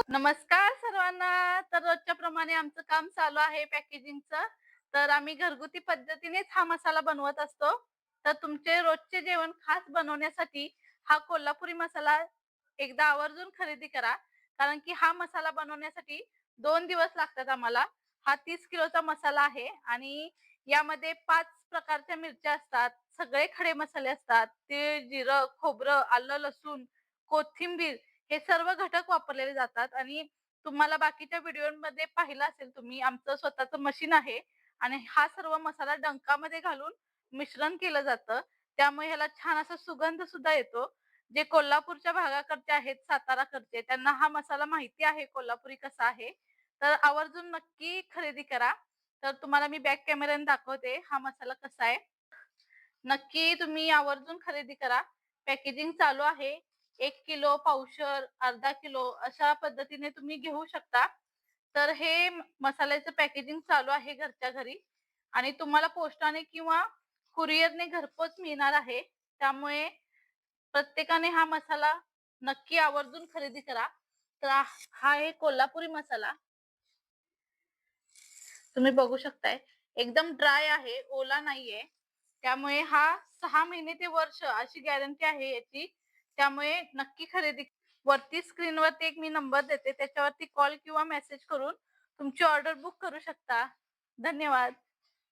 नमस्कार सर्वांना. तर रोजच्या प्रमाणे आमचं काम चालू आहे पॅकेजिंगचं. तर आम्ही घरगुती पद्धतीनेच हा मसाला बनवत असतो. तर तुमचे रोजचे जेवण खास बनवण्यासाठी हा कोल्हापुरी मसाला एकदा आवर्जून खरेदी करा. कारण की हा मसाला बनवण्यासाठी 2 दिवस लागतात आम्हाला. हा 30 किलोचा मसाला आहे आणि यामध्ये 5 प्रकारच्या मिरच्या असतात. सगळे खडे मसाले असतात. तीळ, जिरं, खोबरं, आलं, लसूण, कोथिंबीर हे सर्व घटक वापरलेले जातात आणि तुम्हाला बाकीच्या व्हिडिओमध्ये पाहिलं असेल तुम्ही आमचं स्वतःचं मशीन आहे आणि हा सर्व मसाला डंकामध्ये घालून मिश्रण केलं जातं. त्यामुळे ह्याला छान असा सुगंध सुद्धा येतो. जे कोल्हापूरच्या भागाकडचे आहेत, साताराकडचे त्यांना हा मसाला माहिती आहे कोल्हापुरी कसा आहे. तर आवर्जून नक्की खरेदी करा. तर तुम्हाला मी बॅक कॅमेऱ्याने दाखवते हा मसाला कसा आहे. नक्की तुम्ही आवर्जून खरेदी करा. पॅकेजिंग चालू आहे. 1 किलो, पावशर, अर्धा किलो अशा पद्धतीने तुम्ही घेऊ शकता. तर हे मसाल्याचं पॅकेजिंग चालू आहे घरच्या घरी आणि तुम्हाला पोस्टाने किंवा कुरिअरने घरपोच मिळणार आहे. त्यामुळे प्रत्येकाने हा मसाला नक्की आवर्जून खरेदी करा. तर हा आहे कोल्हापुरी मसाला. तुम्ही बघू शकताय. एकदम ड्राय आहे, ओला नाहीये. त्यामुळे हा 6 महिने ते वर्ष अशी गॅरंटी आहे याची. त्यामुळे नक्की खरेदी वरती स्क्रीनवरती एक मी नंबर देते त्याच्यावरती कॉल किंवा मेसेज करून तुमची ऑर्डर बुक करू शकता. धन्यवाद.